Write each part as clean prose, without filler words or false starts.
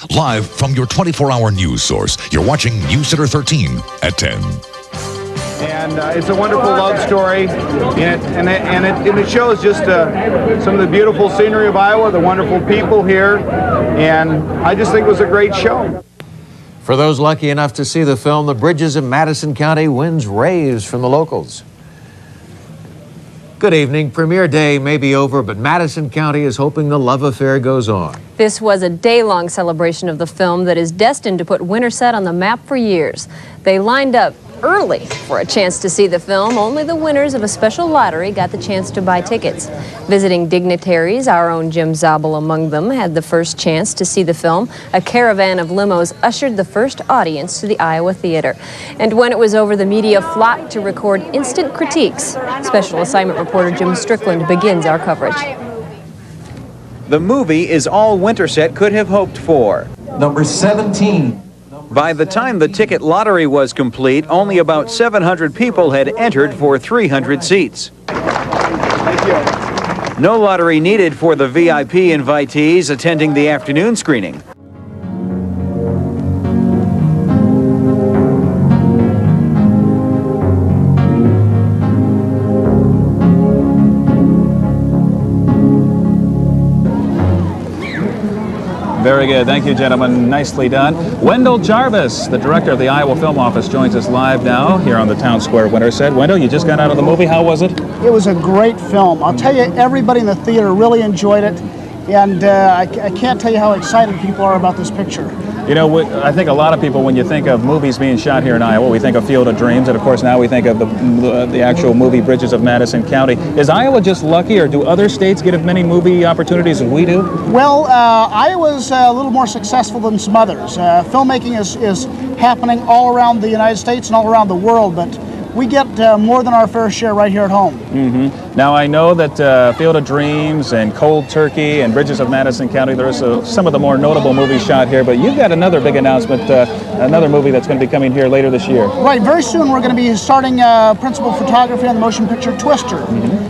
live from your 24-hour news source. You're watching News Center 13 at 10. And it's a wonderful love story, and it shows just some of the beautiful scenery of Iowa, the wonderful people here, and I just think it was a great show. For those lucky enough to see the film, the Bridges of Madison County wins raves from the locals. Good evening. Premiere day may be over, but Madison County is hoping the love affair goes on. This was a day-long celebration of the film that is destined to put Winterset on the map for years. They lined up early for a chance to see the film. Only the winners of a special lottery got the chance to buy tickets. Visiting dignitaries, our own Jim Zabel among them, had the first chance to see the film. A caravan of limos ushered the first audience to the Iowa Theater. And when it was over, the media flocked to record instant critiques. Special assignment reporter Jim Strickland begins our coverage. The movie is all Winterset could have hoped for. Number 17. By the time the ticket lottery was complete, only about 700 people had entered for 300 seats. No lottery needed for the VIP invitees attending the afternoon screening. Very good. Thank you, gentlemen. Nicely done. Wendol Jarvis, the director of the Iowa Film Office, joins us live now here on the Town Square Winterset. Wendol, you just got out of the movie. How was it? It was a great film. I'll tell you, everybody in the theater really enjoyed it, and I can't tell you how excited people are about this picture. You know, I think a lot of people, when you think of movies being shot here in Iowa, we think of Field of Dreams, and of course now we think of the actual movie Bridges of Madison County. Is Iowa just lucky, or do other states get as many movie opportunities as we do? Well, Iowa's a little more successful than some others. Filmmaking is happening all around the United States and all around the world, but we get more than our fair share right here at home. Mm-hmm. Now, I know that Field of Dreams and Cold Turkey and Bridges of Madison County, there's some of the more notable movies shot here, but you've got another big announcement, another movie that's going to be coming here later this year. Right, very soon we're going to be starting principal photography on the motion picture Twister,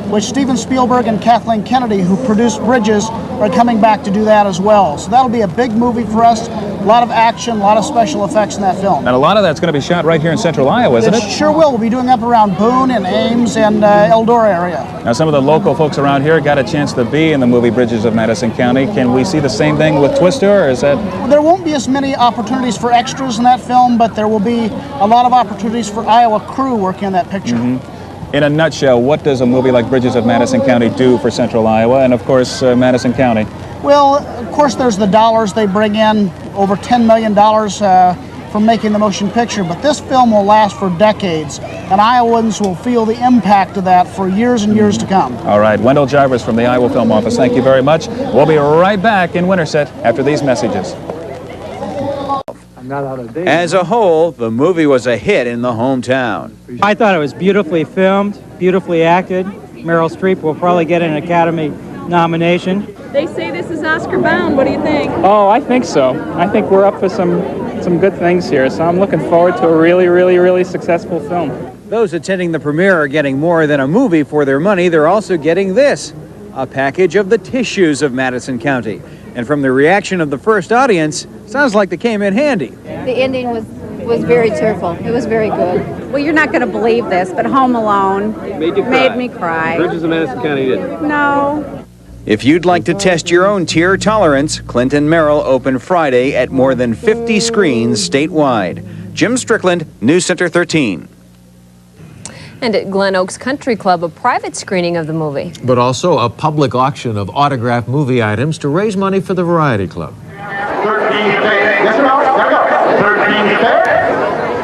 which Steven Spielberg and Kathleen Kennedy, who produced Bridges, are coming back to do that as well. So that'll be a big movie for us, a lot of action, a lot of special effects in that film. And a lot of that's going to be shot right here in Central Iowa, isn't it? Sure will. We'll be doing up around Boone and Ames and Eldora area. Now, some of the local folks around here got a chance to be in the movie Bridges of Madison County. Can we see the same thing with Twister, or is that... Well, there won't be as many opportunities for extras in that film, but there will be a lot of opportunities for Iowa crew working on that picture. In a nutshell, what does a movie like Bridges of Madison County do for Central Iowa and, of course, Madison County? Well, of course, there's the dollars they bring in, over $10 million from making the motion picture, but this film will last for decades, and Iowans will feel the impact of that for years and years to come. All right, Wendol Jarvis from the Iowa Film Office, thank you very much. We'll be right back in Winterset after these messages. As a whole, the movie was a hit in the hometown. I thought it was beautifully filmed, beautifully acted. Meryl Streep will probably get an Academy nomination. They say this is Oscar bound. What do you think? Oh, I think so. I think we're up for some good things here, so I'm looking forward to a really successful film. Those attending the premiere are getting more than a movie for their money. They're also getting this, a package of the tissues of Madison County. And from the reaction of the first audience, sounds like they came in handy. The ending was very tearful. It was very good. Well, you're not going to believe this, but Home Alone made me cry. Bridges of Madison County didn't. No. If you'd like to test your own tear tolerance, Clint and Merrill open Friday at more than 50 screens statewide. Jim Strickland, News Center 13. And at Glen Oaks Country Club, a private screening of the movie. But also a public auction of autographed movie items to raise money for the Variety Club.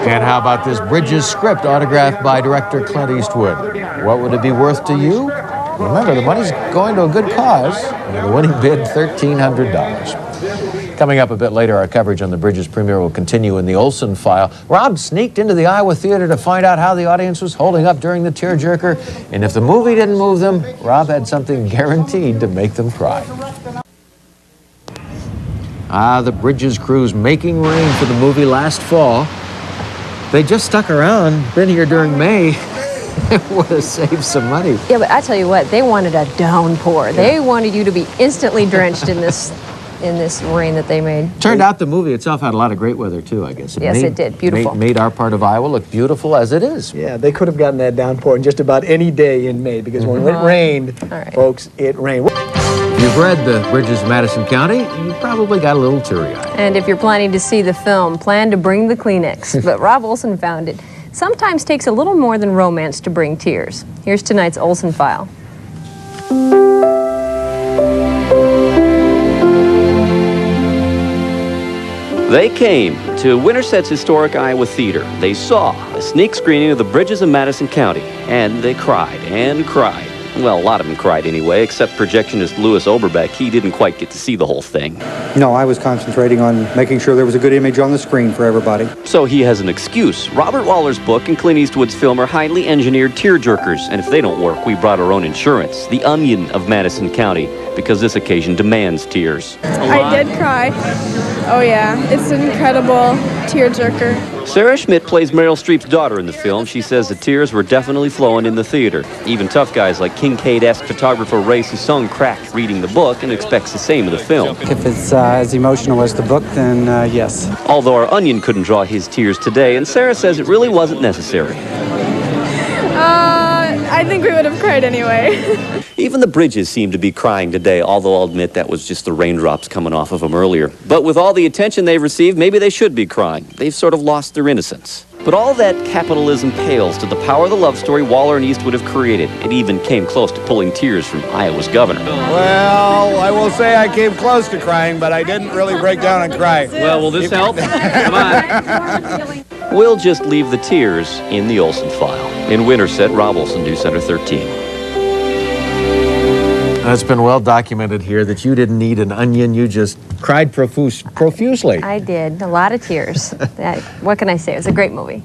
And how about this Bridges script autographed by director Clint Eastwood? What would it be worth to you? Remember, the money's going to a good cause. And the winning bid, $1,300. Coming up a bit later, our coverage on the Bridges premiere will continue in the Olson file. Rob sneaked into the Iowa Theater to find out how the audience was holding up during the tearjerker. And if the movie didn't move them, Rob had something guaranteed to make them cry. The Bridges crew's making rain for the movie last fall. They just stuck around, been here during May. It would have saved some money. Yeah, but I tell you what, they wanted a downpour. They wanted you to be instantly drenched in this in this rain that they made. Turned out the movie itself had a lot of great weather, too, I guess. Yes, it did. Beautiful. Made our part of Iowa look beautiful as it is. Yeah, they could have gotten that downpour in just about any day in May, because when it rained, folks, it rained. If you've read the Bridges of Madison County, you probably got a little teary-eyed. And if you're planning to see the film, plan to bring the Kleenex. But Rob Olson found it. Sometimes takes a little more than romance to bring tears. Here's tonight's Olson File. They came to Winterset's historic Iowa Theater. They saw a sneak screening of the Bridges of Madison County, and they cried and cried. Well, a lot of them cried anyway, except projectionist Louis Oberbeck. He didn't quite get to see the whole thing. No, I was concentrating on making sure there was a good image on the screen for everybody. So he has an excuse. Robert Waller's book and Clint Eastwood's film are highly engineered tearjerkers, and if they don't work, we brought our own insurance, the Onion of Madison County, because this occasion demands tears. I did cry. Oh yeah, it's an incredible tearjerker. Sarah Schmidt plays Meryl Streep's daughter in the film. She says the tears were definitely flowing in the theater. Even tough guys like Kincaid-esque photographer Ray Susone cracked reading the book and expects the same of the film. If it's as emotional as the book, then yes. Although our Onion couldn't draw his tears today, and Sarah says it really wasn't necessary. I think we would have cried anyway. Even the Bridges seemed to be crying today, although I'll admit that was just the raindrops coming off of them earlier. But with all the attention they've received, maybe they should be crying. They've sort of lost their innocence. But all that capitalism pales to the power of the love story Waller and Eastwood have created. It even came close to pulling tears from Iowa's governor. Well, I will say I came close to crying, but I didn't really break down and cry. Well, will this help? Come on. We'll just leave the tears in the Olson File. In Winterset, Rob Olson, News Center 13. It's been well documented here that you didn't need an onion. You just cried profusely. I did. A lot of tears. What can I say? It was a great movie.